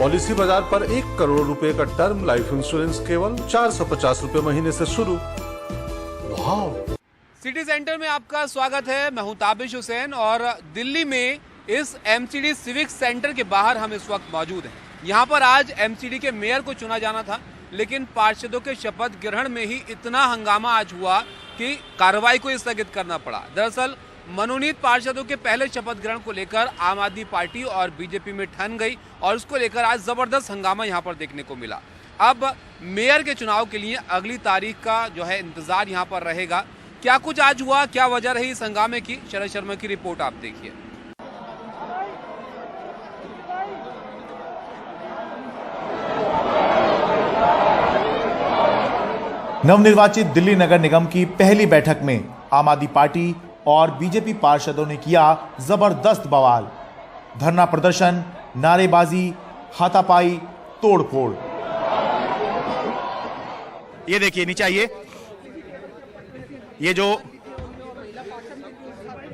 Policy बाजार पर 1 करोड़ रुपए का टर्म लाइफ इंश्योरेंस केवल 450 रुपए महीने से शुरू। वाव! सिटी सेंटर में आपका स्वागत है। मैं हूं ताबिश हुसैन और दिल्ली में इस एमसीडी सिविक सेंटर के बाहर हम इस वक्त मौजूद हैं। यहां पर आज एमसीडी के मेयर को चुना जाना था, लेकिन पार्षदों के शपथ ग्रहण में ही इतना हंगामा आज हुआ कि कार्रवाई को स्थगित करना पड़ा। दरअसल मनोनीत पार्षदों के पहले शपथ ग्रहण को लेकर आम आदमी पार्टी और बीजेपी में ठन गई और उसको लेकर आज जबरदस्त हंगामा यहां पर देखने को मिला। अब मेयर के चुनाव के लिए अगली तारीख का जो है इंतजार यहां पर रहेगा। क्या कुछ आज हुआ, क्या वजह रही इस हंगामे की, शरद शर्मा की रिपोर्ट आप देखिए। नवनिर्वाचित दिल्ली नगर निगम की पहली बैठक में आम आदमी पार्टी और बीजेपी पार्षदों ने किया जबरदस्त बवाल। धरना प्रदर्शन, नारेबाजी, हाथापाई, तोड़फोड़। ये देखिए नीचे आइए। ये जो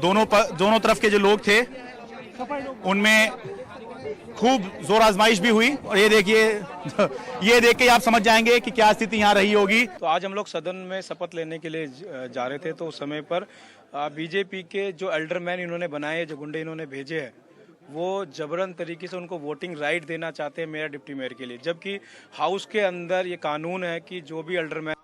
दोनों तरफ के जो लोग थे उनमें खूब जोर आजमाइश भी हुई और ये देखिए ये देख के आप समझ जाएंगे कि क्या स्थिति यहाँ रही होगी। तो आज हम लोग सदन में शपथ लेने के लिए जा रहे थे, तो उस समय पर बीजेपी के जो एल्डरमैन इन्होंने बनाए, जो गुंडे इन्होंने भेजे हैं, वो जबरन तरीके से उनको वोटिंग राइट देना चाहते हैं मेयर डिप्टी मेयर के लिए, जबकि हाउस के अंदर ये कानून है कि जो भी एल्डरमैन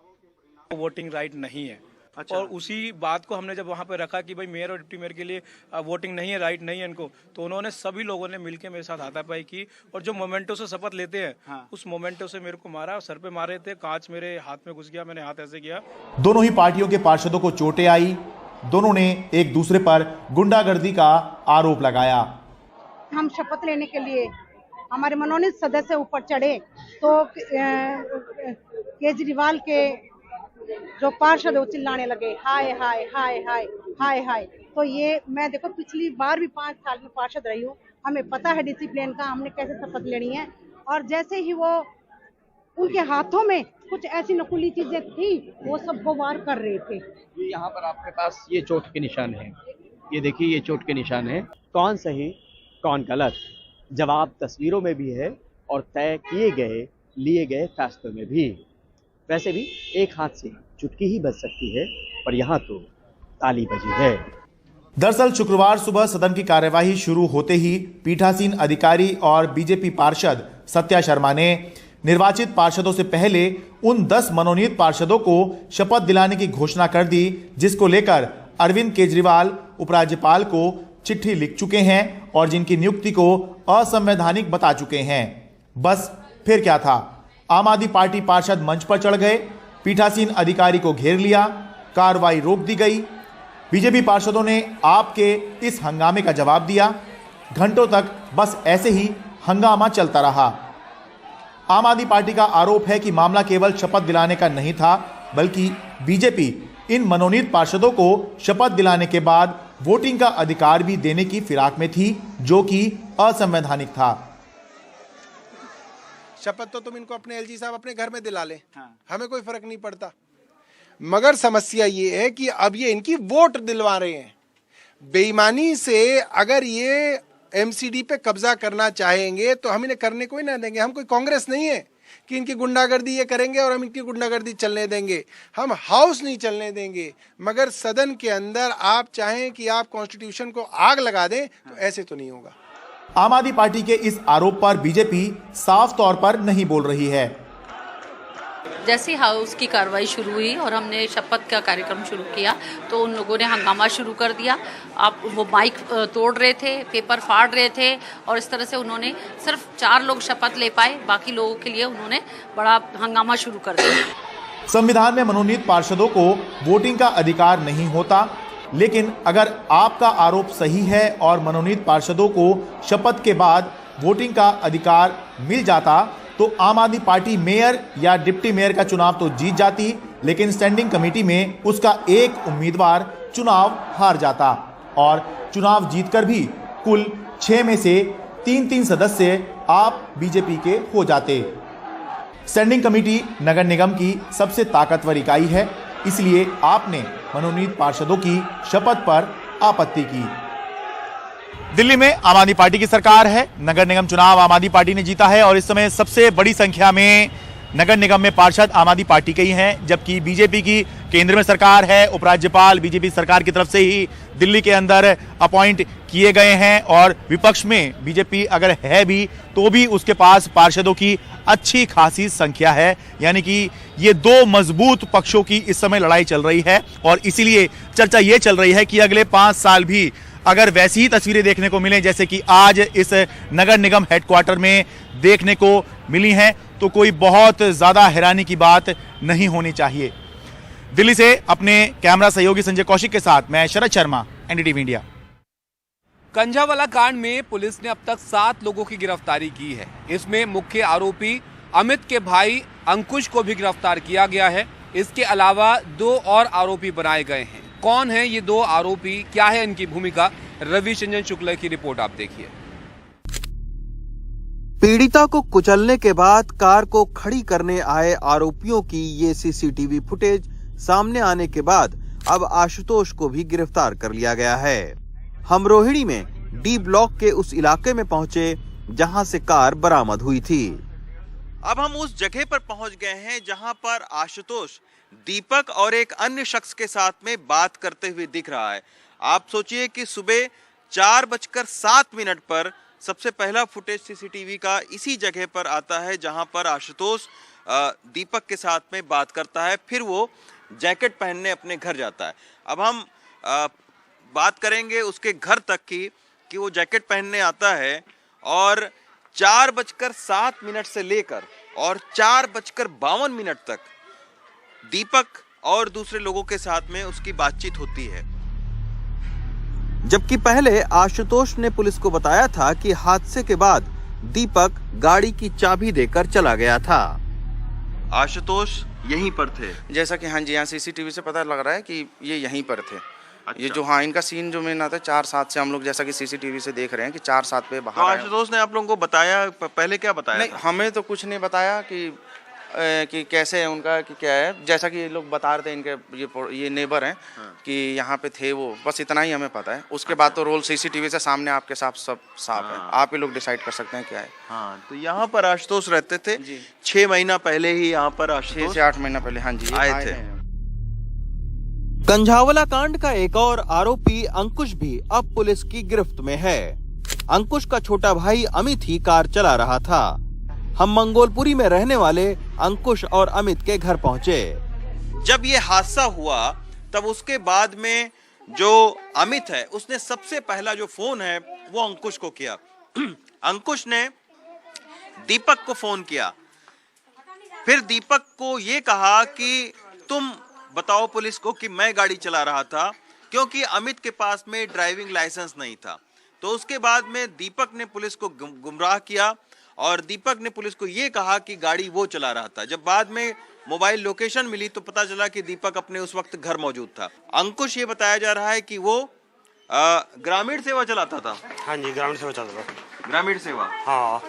को वोटिंग राइट नहीं है। अच्छा। और उसी बात को हमने जब वहाँ पे रखा कि भाई मेयर और डिप्टी मेयर के लिए वोटिंग नहीं है, राइट नहीं है इनको, तो उन्होंने सभी लोगों ने मिलकर मेरे साथ हाथापाई की और जो मोमेंटो से शपथ लेते हैं, हाँ। उस मोमेंटो से मेरे को मारा, सर पे मारे थे, कांच मेरे हाथ में घुस गया, मैंने हाथ ऐसे किया। दोनों ही पार्टियों के पार्षदों को चोटें आई। दोनों ने एक दूसरे पर गुंडागर्दी का आरोप लगाया। हम शपथ लेने के लिए हमारे मनोनीत सदस्य ऊपर चढ़े तो केजरीवाल के जो पार्षद वो चिल्लाने लगे हाय हाय हाय हाय हाय हाय। तो ये मैं देखो पिछली बार भी 5 साल में पार्षद रही हूँ, हमें पता है डिसिप्लिन का, हमने कैसे शपथ लेनी है। और जैसे ही वो उनके हाथों में कुछ ऐसी नकुली चीजें थी, वो सबको वार कर रहे थे। यहाँ पर आपके पास ये चोट के निशान है, ये देखिए ये चोट के निशान है। कौन सही कौन गलत जवाब तस्वीरों में भी है और तय किए गए लिए गए फैसलों में भी। वैसे भी एक हाथ से चुटकी ही बज सकती है, पर यहाँ तो ताली बजी है। दरअसल शुक्रवार सुबह सदन की कार्यवाही शुरू होते ही पीठासीन अधिकारी और बीजेपी पार्षद सत्या शर्मा ने निर्वाचित पार्षदों से पहले उन 10 मनोनीत पार्षदों को शपथ दिलाने की घोषणा कर दी, जिसको लेकर अरविंद केजरीवाल उपराज्यपाल को चिट्ठी लिख चुके हैं और जिनकी नियुक्ति को असंवैधानिक बता चुके हैं। बस फिर क्या था, आम आदमी पार्टी पार्षद मंच पर चढ़ गए, पीठासीन अधिकारी को घेर लिया, कार्रवाई रोक दी गई। बीजेपी पार्षदों ने आपके इस हंगामे का जवाब दिया। घंटों तक बस ऐसे ही हंगामा चलता रहा। आम आदमी पार्टी का आरोप है कि मामला केवल शपथ दिलाने का नहीं था, बल्कि बीजेपी इन मनोनीत पार्षदों को शपथ दिलाने के बाद वोटिंग का अधिकार भी देने की फिराक में थी, जो कि असंवैधानिक था। शपथ तो तुम इनको अपने एलजी साहब अपने घर में दिला ले, हाँ। हमें कोई फर्क नहीं पड़ता, मगर समस्या ये है कि अब ये इनकी वोट दिलवा रहे हैं बेईमानी से। अगर ये एमसीडी पे कब्जा करना चाहेंगे तो हम इन्हें करने को ही ना देंगे। हम कोई कांग्रेस नहीं है कि इनकी गुंडागर्दी ये करेंगे और हम इनकी गुंडागर्दी चलने देंगे। हम हाउस नहीं चलने देंगे, मगर सदन के अंदर आप चाहें कि आप कॉन्स्टिट्यूशन को आग लगा दें तो ऐसे तो नहीं होगा। आम आदमी पार्टी के इस आरोप पर बीजेपी साफ तौर पर नहीं बोल रही है। जैसे हाउस की कार्रवाई शुरू हुई और हमने शपथ का कार्यक्रम शुरू किया तो उन लोगों ने हंगामा शुरू कर दिया। आप वो माइक तोड़ रहे थे, पेपर फाड़ रहे थे और इस तरह से उन्होंने सिर्फ 4 लोग शपथ ले पाए, बाकी लोगों के लिए उन्होंने बड़ा हंगामा शुरू कर दिया। संविधान में मनोनीत पार्षदों को वोटिंग का अधिकार नहीं होता, लेकिन अगर आपका आरोप सही है और मनोनीत पार्षदों को शपथ के बाद वोटिंग का अधिकार मिल जाता तो आम आदमी पार्टी मेयर या डिप्टी मेयर का चुनाव तो जीत जाती, लेकिन स्टैंडिंग कमेटी में उसका एक उम्मीदवार चुनाव हार जाता और चुनाव जीतकर भी कुल 6 में से 3-3 सदस्य आप बीजेपी के हो जाते। स्टैंडिंग कमेटी नगर निगम की सबसे ताकतवर इकाई है, इसलिए आपने मनोनीत पार्षदों की शपथ पर आपत्ति की। दिल्ली में आम आदमी पार्टी की सरकार है। नगर निगम चुनाव आम आदमी पार्टी ने जीता है और इस समय सबसे बड़ी संख्या में नगर निगम में पार्षद आम आदमी पार्टी के ही हैं, जबकि बीजेपी की केंद्र में सरकार है। उपराज्यपाल बीजेपी सरकार की तरफ से ही दिल्ली के अंदर अपॉइंट किए गए हैं और विपक्ष में बीजेपी अगर है भी तो भी उसके पास पार्षदों की अच्छी खासी संख्या है। यानी कि ये दो मजबूत पक्षों की इस समय लड़ाई चल रही है और इसीलिए चर्चा ये चल रही है कि अगले 5 साल भी अगर वैसी ही तस्वीरें देखने को मिले जैसे कि आज इस नगर निगम हेडक्वार्टर में देखने को मिली हैं तो कोई बहुत ज्यादा हैरानी की बात नहीं होनी चाहिए। दिल्ली से अपने कैमरा सहयोगी संजय कौशिक के साथ मैं शरद शर्मा, एनडीटीवी इंडिया। कंझावाला कांड में पुलिस ने अब तक 7 लोगों की गिरफ्तारी की है। इसमें मुख्य आरोपी अमित के भाई अंकुश को भी गिरफ्तार किया गया है। इसके अलावा 2 और आरोपी बनाए गए हैं। कौन है ये 2 आरोपी, क्या है इनकी भूमिका, रविशंजन शुक्ला की रिपोर्ट आप देखिए। पीड़िता को कुचलने के बाद कार को खड़ी करने आए आरोपियों की ये सीसीटीवी फुटेज सामने आने के बाद अब आशुतोष को भी गिरफ्तार कर लिया गया है। हम रोहिणी में डी ब्लॉक के उस इलाके में पहुंचे जहां से कार बरामद हुई थी। अब हम उस जगह पर पहुंच गए हैं जहां पर आशुतोष दीपक और एक अन्य शख्स के साथ में बात करते हुए दिख रहा है। आप सोचिए कि सुबह 4:07 पर सबसे पहला फुटेज सीसीटीवी का इसी जगह पर आता है जहां पर आशुतोष दीपक के साथ में बात करता है, फिर वो जैकेट पहनने अपने घर जाता है। अब हम बात करेंगे उसके घर तक की कि वो जैकेट पहनने आता है और 4:07 से लेकर और 4:52 तक दीपक और दूसरे लोगों के साथ में उसकी बातचीत होती है। जबकि पहले आशुतोष ने पुलिस को बताया था कि हादसे के बाद दीपक गाड़ी की चाबी देकर चला गया था। आशुतोष यहीं पर थे, जैसा कि हाँ जी, यहाँ सीसीटीवी से पता लग रहा है कि ये यहीं पर थे। अच्छा। ये जो हाँ इनका सीन जो मेन आता है 4:07 से हम लोग जैसा कि सीसीटीवी से देख रहे हैं कि 4:07 पे बाहर। तो आशुतोष ने आप लोगों को बताया, पहले क्या बताया? नहीं, हमें तो कुछ नहीं बताया कि कैसे है उनका, कि क्या है। जैसा कि ये लोग बता रहे थे, इनके ये नेबर हैं कि यहाँ पे थे वो, बस इतना ही हमें पता है। उसके बाद तो रोल सीसीटीवी से सामने आपके साथ सब साफ है, आप ही लोग डिसाइड कर सकते हैं क्या है। हाँ, तो यहाँ पर आशुतोष रहते थे 6 महीना पहले ही यहाँ पर 6 से 8 महीना पहले हाँ जी आए थे। कंझावला कांड का एक और आरोपी अंकुश भी अब पुलिस की गिरफ्त में है। अंकुश का छोटा भाई अमित ही कार चला रहा था। हम मंगोलपुरी में रहने वाले अंकुश और अमित के घर पहुंचे। जब ये हादसा हुआ तब उसके बाद में जो अमित है उसने सबसे पहला जो फोन है वो अंकुश को किया। अंकुश ने दीपक को फोन किया, फिर दीपक को ये कहा कि तुम बताओ पुलिस को कि मैं गाड़ी चला रहा था, क्योंकि अमित के पास में ड्राइविंग लाइसेंस नहीं था। तो उसके बाद में दीपक ने पुलिस को गुमराह किया और दीपक ने पुलिस को ये कहा कि गाड़ी वो चला रहा था। जब बाद में मोबाइल लोकेशन मिली तो पता चला कि दीपक अपने उस वक्त घर मौजूद था। अंकुश ये बताया जा रहा है कि वो ग्रामीण सेवा चलाता था। हाँ जी, ग्रामीण सेवा चलाता था। ग्रामीण सेवा, हाँ।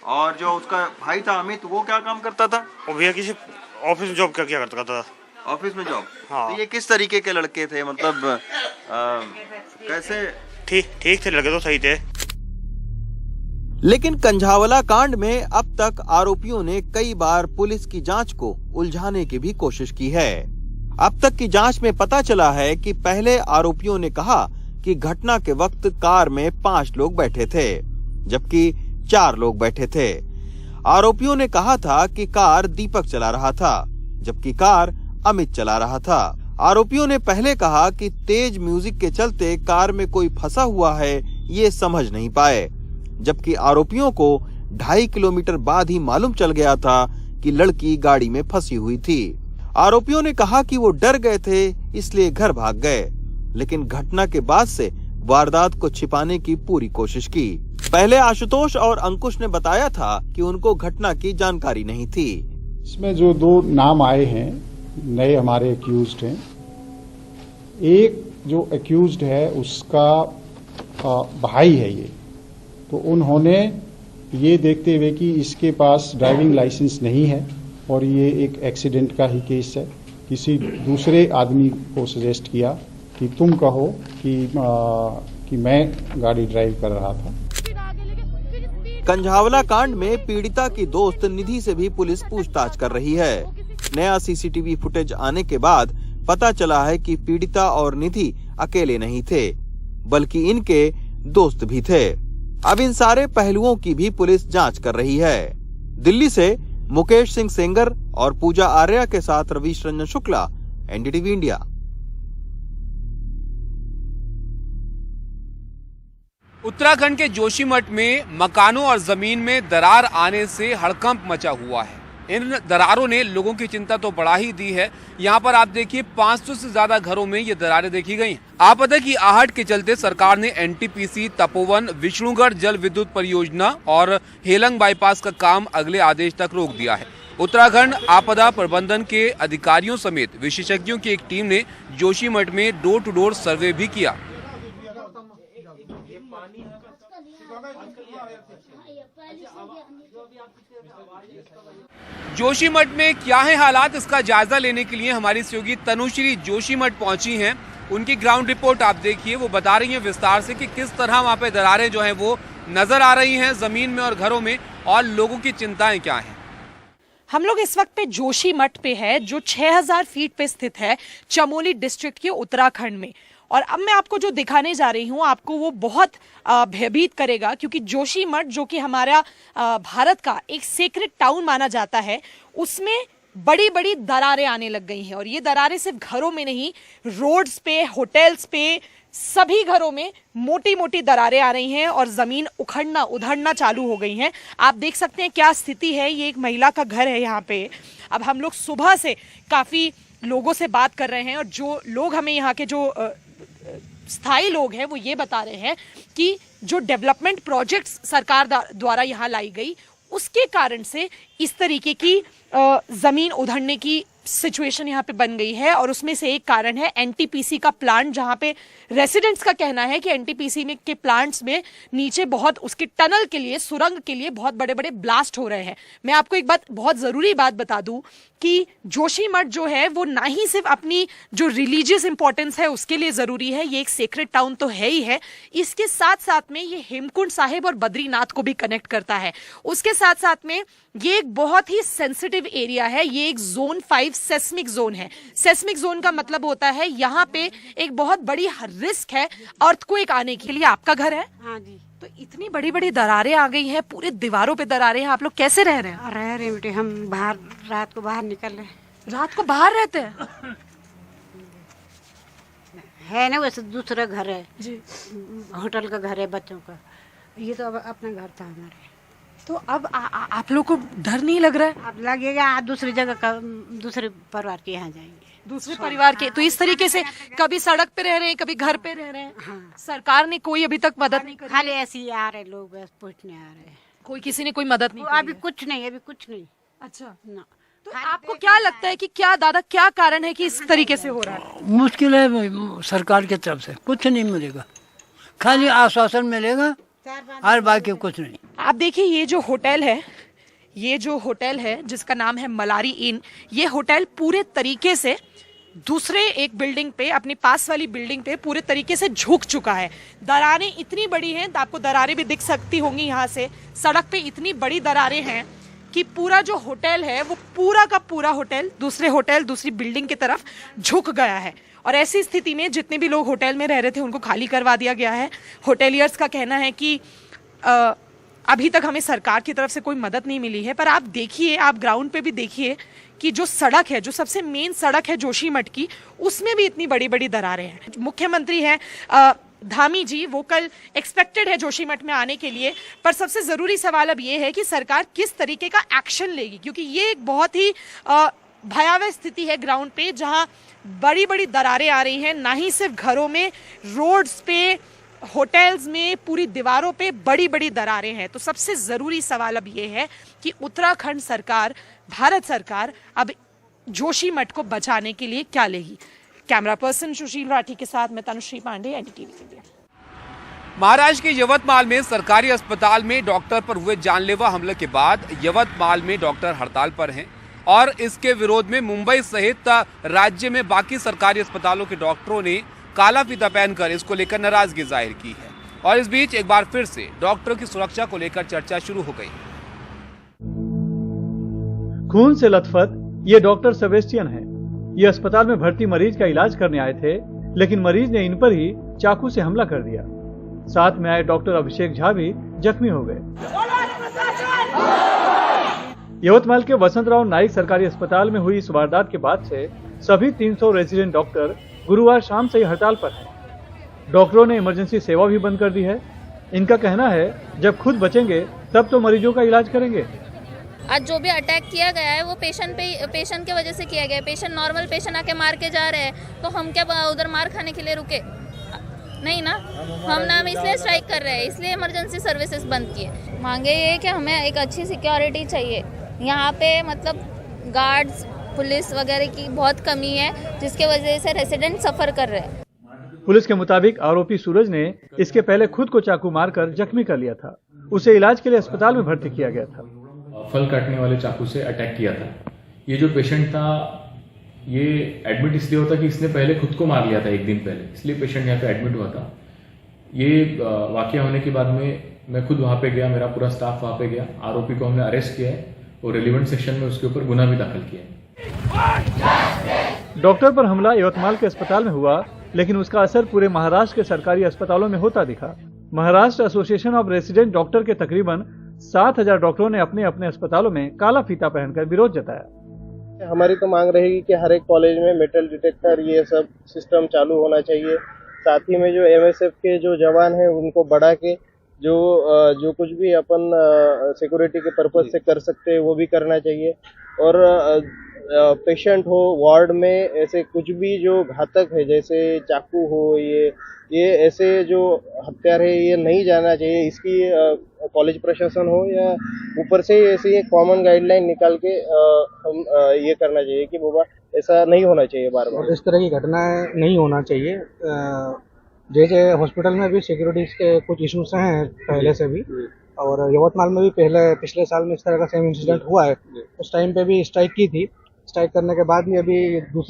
और जो उसका भाई था अमित, वो क्या काम करता था? वो भैया किसी ऑफिस में जॉब किया करता था। ऑफिस में जॉब? हाँ। तो ये किस तरीके के लड़के थे, मतलब कैसे? ठीक थे लड़के, तो सही थे। लेकिन कंझावला कांड में अब तक आरोपियों ने कई बार पुलिस की जांच को उलझाने की भी कोशिश की है। अब तक की जांच में पता चला है कि पहले आरोपियों ने कहा कि घटना के वक्त कार में 5 लोग बैठे थे, जबकि 4 लोग बैठे थे। आरोपियों ने कहा था कि कार दीपक चला रहा था, जबकि कार अमित चला रहा था। आरोपियों ने पहले कहा कि तेज म्यूजिक के चलते कार में कोई फंसा हुआ है, ये समझ नहीं पाए, जबकि आरोपियों को 2.5 किलोमीटर बाद ही मालूम चल गया था कि लड़की गाड़ी में फंसी हुई थी। आरोपियों ने कहा कि वो डर गए थे इसलिए घर भाग गए, लेकिन घटना के बाद से वारदात को छिपाने की पूरी कोशिश की। पहले आशुतोष और अंकुश ने बताया था कि उनको घटना की जानकारी नहीं थी। इसमें जो 2 नाम आए हैं नए हमारे एक्यूज्ड हैं, एक जो एक्यूज्ड है उसका भाई है ये, तो उन्होंने ये देखते हुए कि इसके पास ड्राइविंग लाइसेंस नहीं है और ये एक एक्सीडेंट का ही केस है, किसी दूसरे आदमी को सजेस्ट किया कि तुम कहो कि कि मैं गाड़ी ड्राइव कर रहा था। कंझावला कांड में पीड़िता की दोस्त निधि से भी पुलिस पूछताछ कर रही है। नया सीसीटीवी फुटेज आने के बाद पता चला है कि पीड़िता और निधि अकेले नहीं थे, बल्कि इनके दोस्त भी थे। अब इन सारे पहलुओं की भी पुलिस जांच कर रही है। दिल्ली से मुकेश सिंह सेंगर और पूजा आर्या के साथ रवीश रंजन शुक्ला, एनडीटीवी इंडिया। उत्तराखंड के जोशीमठ में मकानों और जमीन में दरार आने से हड़कंप मचा हुआ है। इन दरारों ने लोगों की चिंता तो बढ़ा ही दी है। यहाँ पर आप देखिए 500 से ज्यादा घरों में ये दरारें देखी गई हैं। आपदा की आहट के चलते सरकार ने एनटीपीसी, तपोवन, विष्णुगढ़ जल विद्युत परियोजना और हेलंग बाईपास का काम अगले आदेश तक रोक दिया है। उत्तराखंड आपदा प्रबंधन के अधिकारियों समेत विशेषज्ञों की एक टीम ने जोशीमठ में डोर टू डोर सर्वे भी किया। जोशीमठ में क्या है हालात, इसका जायजा लेने के लिए हमारी सहयोगी तनुश्री जोशीमठ पहुंची हैं। उनकी ग्राउंड रिपोर्ट आप देखिए, वो बता रही हैं विस्तार से कि किस तरह वहां पे दरारें जो हैं वो नजर आ रही हैं जमीन में और घरों में, और लोगों की चिंताएं क्या हैं। हम लोग इस वक्त पे जोशीमठ पे है, जो 6000 फीट पे स्थित है चमोली डिस्ट्रिक्ट के उत्तराखंड में। और अब मैं आपको जो दिखाने जा रही हूँ, आपको वो बहुत भयभीत करेगा, क्योंकि जोशीमठ जो कि हमारा भारत का एक सेक्रेड टाउन माना जाता है, उसमें बड़ी बड़ी दरारें आने लग गई हैं। और ये दरारें सिर्फ घरों में नहीं, रोड्स पे, होटल्स पे, सभी घरों में मोटी मोटी दरारें आ रही हैं और जमीन उखड़ना उधड़ना चालू हो गई हैं। आप देख सकते हैं क्या स्थिति है। ये एक महिला का घर है यहाँ पे। अब हम लोग सुबह से काफी लोगों से बात कर रहे हैं, और जो लोग हमें यहाँ के जो स्थायी लोग हैं वो ये बता रहे हैं कि जो डेवलपमेंट प्रोजेक्ट्स सरकार द्वारा यहाँ लाई गई, उसके कारण से इस तरीके की जमीन उधड़ने की सिचुएशन यहाँ पे बन गई है। और उसमें से एक कारण है एनटीपीसी का प्लांट, जहाँ पे रेसिडेंट्स का कहना है कि एनटीपीसी में के प्लांट्स में नीचे बहुत उसके टनल के लिए, सुरंग के लिए बहुत बड़े बड़े ब्लास्ट हो रहे हैं। मैं आपको एक बात, बहुत जरूरी बात बता दूं कि जोशीमठ जो है वो ना ही सिर्फ अपनी जो रिलीजियस इंपॉर्टेंस है उसके लिए जरूरी है, ये एक सेक्रेड टाउन तो है ही है, इसके साथ साथ में ये हेमकुंड साहिब और बद्रीनाथ को भी कनेक्ट करता है। उसके साथ साथ में ये एक बहुत ही सेंसिटिव एरिया है। ये एक जोन 5 सेस्मिक जोन है। सेस्मिक जोन का मतलब होता है यहाँ पे एक बहुत बड़ी रिस्क है अर्थक्वेक आने के लिए। आपका घर है? हाँ जी। तो इतनी बड़ी बड़ी दरारें आ गई हैं, पूरे दीवारों पे दरारें हैं, आप लोग कैसे रह रहे हैं? रह रहे बेटे, हम बाहर रात को बाहर निकल रहे। रात को बाहर रहते हैं? है ना, वैसे दूसरा घर है जी, होटल का घर है बच्चों का। ये तो अब अपना घर था हमारे। तो अब आप लोग को डर नहीं लग रहा है? अब लगेगा आप दूसरी जगह का, दूसरे परिवार के यहाँ जाएंगे, दूसरे परिवार के। तो इस तरीके से कभी सड़क पे रह रहे हैं, कभी घर पे रह रहे हैं। हाँ। सरकार ने कोई अभी तक मदद नहीं करी? खाली ऐसे ही आ रहे लोग, बस पूछने आ रहे हैं। कोई किसी ने कोई मदद नहीं अभी कुछ नहीं, अभी कुछ नहीं। अच्छा ना। तो आपको क्या लगता है कि क्या दादा, क्या कारण है कि इस तरीके से हो रहा है? मुश्किल है सरकार की तरफ से, कुछ नहीं मिलेगा, खाली आश्वासन मिलेगा और बाकी कुछ नहीं। आप देखिए ये जो होटल है जिसका नाम है मलारी इन, ये होटल पूरे तरीके से दूसरे एक बिल्डिंग पे, अपनी पास वाली बिल्डिंग पे पूरे तरीके से झुक चुका है। दरारें इतनी बड़ी हैं, तो आपको दरारें भी दिख सकती होंगी यहाँ से। सड़क पे इतनी बड़ी दरारें हैं कि पूरा जो होटल है वो पूरा का पूरा होटल दूसरी बिल्डिंग की तरफ झुक गया है। और ऐसी स्थिति में जितने भी लोग होटल में रह रहे थे उनको खाली करवा दिया गया है। होटेलियर्स का कहना है कि अभी तक हमें सरकार की तरफ से कोई मदद नहीं मिली है। पर आप देखिए, आप ग्राउंड पे भी देखिए कि जो सड़क है, जो सबसे मेन सड़क है जोशीमठ की, उसमें भी इतनी बड़ी बड़ी दरारें हैं। मुख्यमंत्री हैं धामी जी, वो कल एक्सपेक्टेड है जोशीमठ में आने के लिए। पर सबसे जरूरी सवाल अब ये है कि सरकार किस तरीके का एक्शन लेगी, क्योंकि ये एक बहुत ही भयावह स्थिति है ग्राउंड पे, जहां बड़ी बड़ी दरारें आ रही हैं। ना ही सिर्फ घरों में, रोड्स पे, होटल्स में, पूरी दीवारों पे बड़ी बड़ी दरारें हैं। तो सबसे जरूरी सवाल अब ये है कि उत्तराखंड सरकार, भारत सरकार अब जोशीमठ को बचाने के लिए क्या लेगी। कैमरा पर्सन सुशील राठी के साथ मैं तनुश्री पांडे, एनडीटीवी इंडिया। महाराष्ट्र के यवतमाल में सरकारी अस्पताल में डॉक्टर पर हुए जानलेवा हमले के बाद यवतमाल में डॉक्टर हड़ताल पर हैं और इसके विरोध में मुंबई सहित राज्य में बाकी सरकारी अस्पतालों के डॉक्टरों ने काला फीता पहनकर इसको लेकर नाराजगी जाहिर की है। और इस बीच एक बार फिर से डॉक्टरों की सुरक्षा को लेकर चर्चा शुरू हो गई। खून से लथपथ ये डॉक्टर सेबेस्टियन हैं। ये अस्पताल में भर्ती मरीज का इलाज करने आए थे, लेकिन मरीज ने इन पर ही चाकू से हमला कर दिया। साथ में आए डॉक्टर अभिषेक झा भी जख्मी हो गए। यवतमाल के वसंतराव नाइक सरकारी अस्पताल में हुई इस वारदात के बाद से सभी 300 रेजिडेंट डॉक्टर गुरुवार शाम से ही हड़ताल पर हैं। डॉक्टरों ने इमरजेंसी सेवा भी बंद कर दी है। इनका कहना है जब खुद बचेंगे तब तो मरीजों का इलाज करेंगे। आज जो भी अटैक किया गया है वो पेशेंट की वजह से किया गया है। पेशेंट नॉर्मल पेशेंट आके मार के जा रहे हैं, तो हम क्या उधर मार खाने के लिए रुके? नहीं ना, हम ना इसलिए स्ट्राइक कर रहे हैं, इसलिए इमरजेंसी सर्विसेज बंद किए। मांगे ये कि हमें एक अच्छी सिक्योरिटी चाहिए। यहाँ पे मतलब गार्ड्स, पुलिस वगैरह की बहुत कमी है, जिसके वजह से रेसिडेंट सफर कर रहे हैं। पुलिस के मुताबिक आरोपी सूरज ने इसके पहले खुद को चाकू मारकर जख्मी कर लिया था। उसे इलाज के लिए अस्पताल में भर्ती किया गया था। फल काटने वाले चाकू से अटैक किया था। ये जो पेशेंट था ये एडमिट इसलिए होता कि इसने पहले खुद को मार लिया था एक दिन पहले, इसलिए पेशेंट यहाँ पे एडमिट हुआ था। ये वाकया होने के बाद में मैं खुद वहाँ पे गया, मेरा पूरा स्टाफ वहाँ पे गया। आरोपी को हमने अरेस्ट किया है और रिलेवेंट सेक्शन में उसके ऊपर गुना भी दाखिल किया है। डॉक्टर पर हमला यवतमाल के अस्पताल में हुआ, लेकिन उसका असर पूरे महाराष्ट्र के सरकारी अस्पतालों में होता दिखा। Maharashtra association of resident doctor के तकरीबन 7,000 डॉक्टरों ने अपने अपने अस्पतालों में काला फीता पहनकर विरोध जताया। हमारी तो मांग रहेगी कि हर एक कॉलेज में मेटल डिटेक्टर ये सब सिस्टम चालू होना चाहिए। साथ ही में जो MSF के जो जवान हैं उनको बढ़ा के जो कुछ भी अपन सिक्योरिटी के पर्पज से कर सकते हैं वो भी करना चाहिए। और पेशेंट हो वार्ड में ऐसे कुछ भी जो घातक है, जैसे चाकू हो, ये ऐसे जो हथियार है ये नहीं जाना चाहिए। इसकी कॉलेज प्रशासन हो या ऊपर से ऐसी एक कॉमन गाइडलाइन निकाल के हम ये करना चाहिए कि बाबा ऐसा नहीं होना चाहिए बार बार। इस तरह की घटनाएं नहीं होना चाहिए। जैसे हॉस्पिटल में भी सिक्योरिटी के कुछ इश्यूज हैं पहले से भी, और यवतमाल में भी पिछले साल में इस तरह का सेम इंसिडेंट हुआ है। उस टाइम पे भी स्ट्राइक की थी। स्ट्राइक करने के बाद भी अभी 2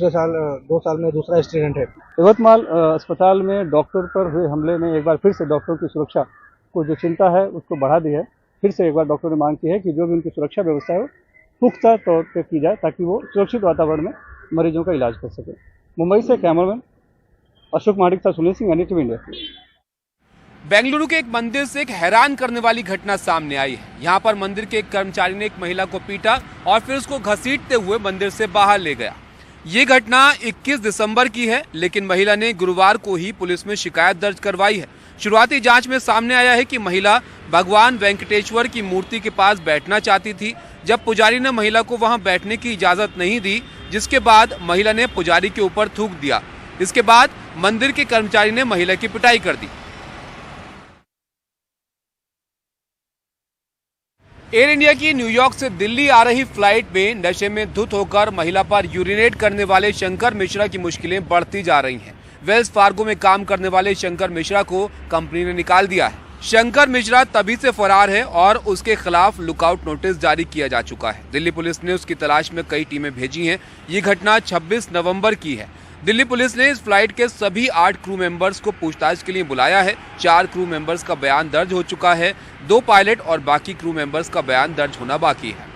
साल में दूसरा इंसिडेंट है। यवतमाल अस्पताल में डॉक्टर पर हुए हमले ने एक बार फिर से डॉक्टरों की सुरक्षा को जो चिंता है उसको बढ़ा दी है। फिर से एक बार डॉक्टरों ने मांग की है कि जो भी उनकी सुरक्षा व्यवस्था है वो पुख्ता तौर पर की जाए, ताकि वो सुरक्षित वातावरण में मरीजों का इलाज कर सके। मुंबई से कैमरामैन अशोक माडिक था, सुनील सिंह, NDTV इंडिया। बेंगलुरु के एक मंदिर से एक हैरान करने वाली घटना सामने आई है। यहाँ पर मंदिर के एक कर्मचारी ने एक महिला को पीटा और फिर उसको घसीटते हुए मंदिर से बाहर ले गया। ये घटना 21 दिसंबर की है, लेकिन महिला ने गुरुवार को ही पुलिस में शिकायत दर्ज करवाई है। शुरुआती जांच में सामने आया है कि महिला भगवान वेंकटेश्वर की मूर्ति के पास बैठना चाहती थी, जब पुजारी ने महिला को वहां बैठने की इजाजत नहीं दी, जिसके बाद महिला ने पुजारी के ऊपर थूक दिया। इसके बाद मंदिर के कर्मचारी ने महिला की पिटाई कर दी। एयर इंडिया की न्यूयॉर्क से दिल्ली आ रही फ्लाइट में नशे में धुत होकर महिला पर यूरिनेट करने वाले शंकर मिश्रा की मुश्किलें बढ़ती जा रही हैं। वेल्स फार्गो में काम करने वाले शंकर मिश्रा को कंपनी ने निकाल दिया है। शंकर मिश्रा तभी से फरार है और उसके खिलाफ लुकआउट नोटिस जारी किया जा चुका है। दिल्ली पुलिस ने उसकी तलाश में कई टीमें भेजी हैं। ये घटना 26 नवंबर की है। दिल्ली पुलिस ने इस फ्लाइट के सभी 8 क्रू मेंबर्स को पूछताछ के लिए बुलाया है। 4 क्रू मेंबर्स का बयान दर्ज हो चुका है। 2 पायलट और बाकी क्रू मेंबर्स का बयान दर्ज होना बाकी है।